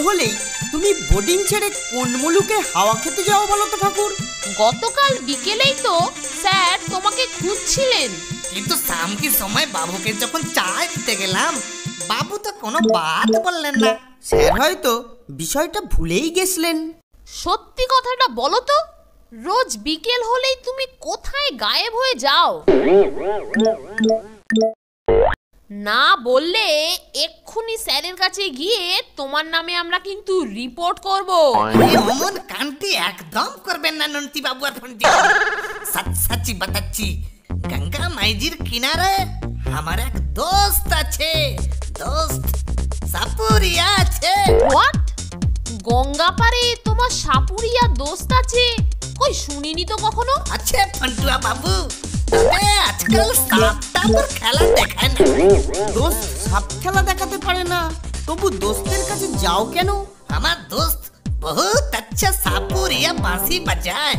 হলেই তুমি বোর্ডিং ছেড়ে কোন মুলুকে হাওয়া খেতে যাও বলো তো ঠাকুর? গতকাল বিকেলেই তো স্যার তোমাকে খুঁজছিলেন। কিন্তু শামকি সময় বাবুকে যখন চা দিতে গেলাম, বাবু তো কোনো বাত বললেন না। স্যার হয়তো বিষয়টা ভুলেই গেছিলেন। সত্যি কথাটা বলো তো, রোজ বিকেল হলেই তুমি কোথায় গায়েব হয়ে যাও? না বললে এক্ষুনি স্যারের কাছে গিয়ে তোমার নামে আমরা কিন্তু রিপোর্ট করব। অমন কান্তি একদম করবেন না নন্টি বাবু আর ফন্টি। সচ্চি বাতাচ্ছি, গঙ্গা মাইজির কিনারে আমার এক দোস্ত আছে, দোস্ত সাপুরিয়া আছে। হোয়াট? গঙ্গা পারে তোমার সাপুরিয়া দোস্ত আছে? কই শুনিনি তো কখনো। আছে ফন্টুয়া বাবু, তবে আজকাল সাপটাপুর খেলা দেখায় না। দোস্ত সাপ খেলা দেখাতে পারে না, তবু দোস্তের কাছে যাও কেন? আমার দোস্ত বহুত আচ্ছা সাপুরিয়া বাঁশি বাজায়।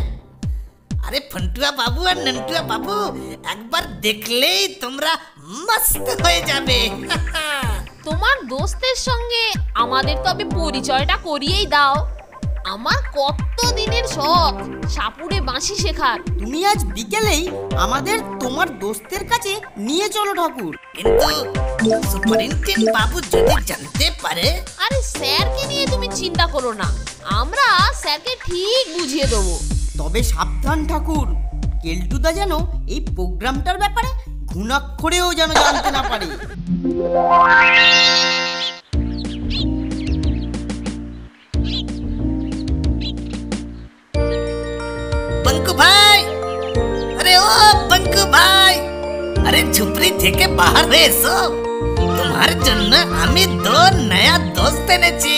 আরে ফন্টুয়া বাবু আর নন্টুয়া বাবু, একবার দেখলেই তোমরা মস্ত হয়ে যাবে। তোমার দোস্তের সঙ্গে আমাদের তবে পরিচয়টা করিয়েই দাও। আমার কত দিনের শখ সাপুরে বাঁশি শেখার। তুমি আজ বিকেলেই আমাদের তোমার দোস্তের কাছে নিয়ে চলো ঠাকুর। কিন্তু সুপারিনটেন্ডেন্ট বাবু যদি জানতে পারে? আরে স্যারকে নিয়ে তুমি চিন্তা করো না, আমরা স্যারকে ঠিক বুঝিয়ে দেবো। তবে সাবধান ঠাকুর, কেলটুদা যেন এই প্রোগ্রামটার ব্যাপারে ঘুণাক্ষরেও যেন জানতে না পারে। बंकू भाई, अरे ओ बंकू भाई, अरे झुपड़ी থেকে बाहर হয়ে এসো। তোমার জন্য আমি দো নয়া দোস্ত এনেছি।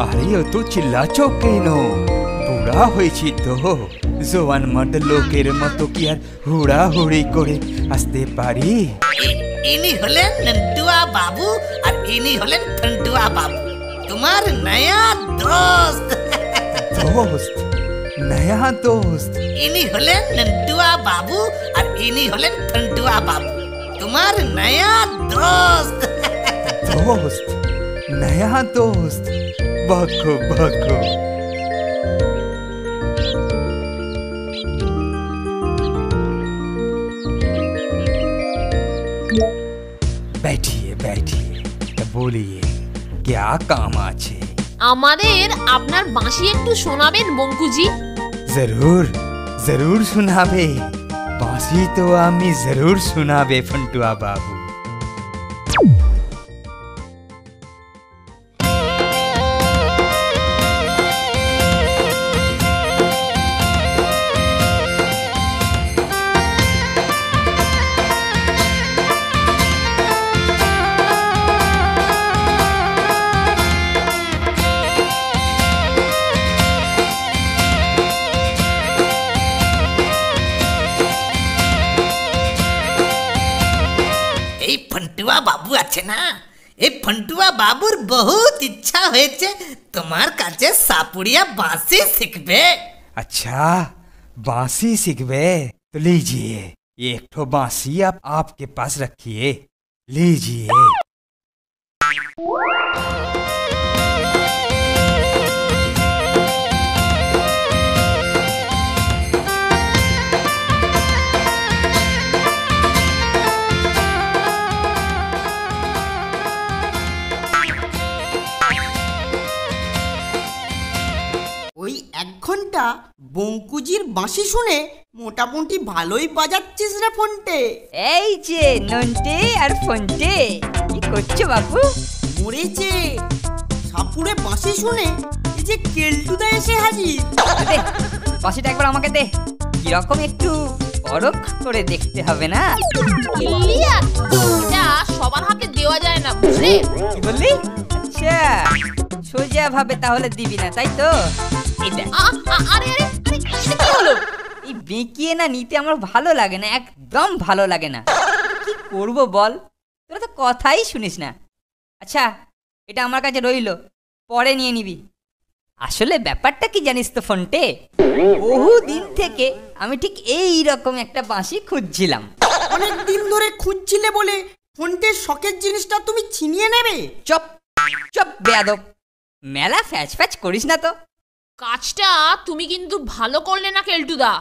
আরে অত চিল্লাছো কেন? বুড়া হয়েছি তো, জোয়ান মর্দ লোকের মতো কি আর হুড়াহুড়ি করে আসতে পারি? ইনি হলেন নন্টুয়া বাবু আর ইনি হলেন ফন্টুয়া বাবু, তোমার নয়া দোস্ত। দোস্ত? নয়া দোস্ত? ইনি হলেন নন্টুয়া বাবু আর ইনি হলেন ফন্টুয়া বাবু, তোমার নয়া দোস্ত। দোস্ত? নয়া দোস্ত? বকো বকো। बैठिए बैठिए, तो बोलिए क्या काम আছে? আমাদের আপনার বাঁশি একটু শোনাবেন বঙ্কুজি? जरूर जरूर सुनाबे, बांसी तो আমি जरूर सुनाबे फंटुआ बाबू। এই ফন্টুয়া বাবু আছে না, এই ফন্টুয়া বাবুর বহুত ইচ্ছা হয়েছে তোমার কাছে সাপুরিয়া বাঁশি শিখবে। अच्छा, बांसी सीखबे तो लीजिए, एक ठो बांसी आपके पास रखिए, लीजिए। ওই 1 ঘন্টা বঙ্কুজির বাঁশি শুনে মোটামুটি ভালোই বাজাচ্ছিস রে ফন্টে। এই যে নন্টে আর ফন্টে, কি করছো বাবু? মরেছে সাপুরে বাঁশি শুনে এই যে কেলটুদা এসে হাজির। দে বাঁশিটা একবার আমাকে দে, কিরকম একটু পরখ করে দেখতে হবে না? ইলিয়া, এটা সবার হাতে দেওয়া যায় না, বুঝলে? কি বললি? আচ্ছা, সোজা ভাবে তাহলে দিবি না, তাই তো? এটা আরে আরে আরে এটা কি হলো? এই বেঁকিয়ে না নিতে আমার ভালো লাগে না, একদম ভালো লাগে না। কি করব বল, তোরা তো কথাই শুনিস না। আচ্ছা, এটা আমার কাছে রইলো, পরে নিয়ে নিবি। আসলে ব্যাপারটা কি জানিস তো ফন্টে, বহু দিন থেকে আমি ঠিক এই রকম একটা বাঁশি খুঁজছিলাম। অনেক দিন ধরে খুঁজছিলে বলে ফোনটের শখের জিনিসটা তুমি ছিনিয়ে নেবে? চপ চপ বেয়াদব, মেলা ফ্যাচ ফ্যাচ করিস না তো। কাজটা তুমি কিন্তু ভালো করলে না কেলটুদা।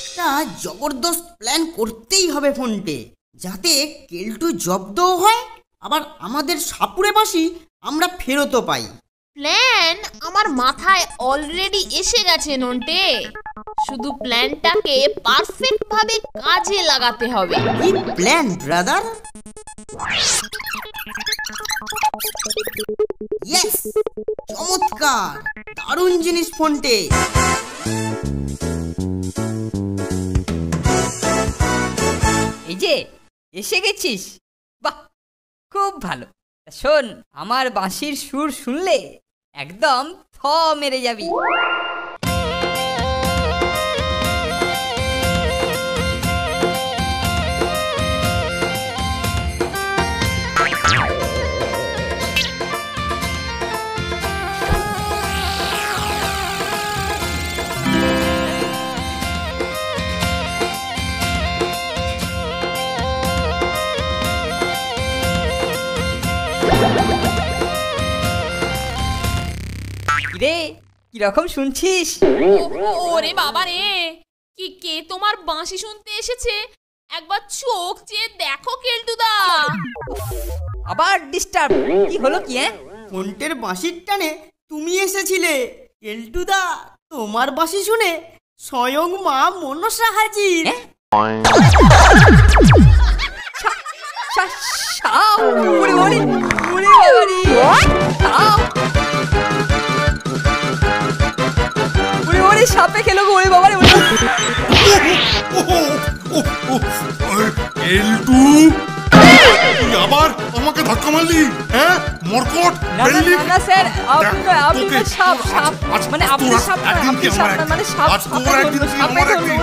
একটা জবরদস্ত প্ল্যান করতেই হবে ফোনটে, যাতে কেলটু জব্দও হয়, আবার আমাদের সাপুড়ে বাঁশি আমরা ফেরতও পাই। প্ল্যান আমার মাথায় অলরেডি এসে গেছে নন্টে, শুধু প্ল্যানটাকে পারফেক্ট ভাবে কাজে লাগাতে হবে। কি প্ল্যান ব্রাদার? ইয়েস, চমৎকার, দারুণ জিনিস ফোনটে। এই যে এসে গেছিস, বাহ খুব ভালো। তা শোন, আমার বাঁশির সুর শুনলে একদম থ মেরে যাবি। রে কিরকম শুনছিস? ওরে বাবা রে, কি কে তোমার বাঁশি শুনতে এসেছে? একবার চোখ চেয়ে দেখো কেলটুদা। আবার ডিস্টার্ব, কি হলো কি? ফোনটের বাঁশির টানে তুমি এসেছিলে কেলটুদা, তোমার বাঁশি শুনে স্বয়ং মা মনসা হাজির। সাপে খেলো গো, ওরে বাবা রে। কেলটু, তুই আবার আমাকে ধাক্কা মারলি? হ্যাঁ মরকট। না স্যার, আপনি সাপ সাপ মানে আপনি সাপ, একদিন কি আমার মানে সাপ, আজ তোর একদিন কি আমার একদিন।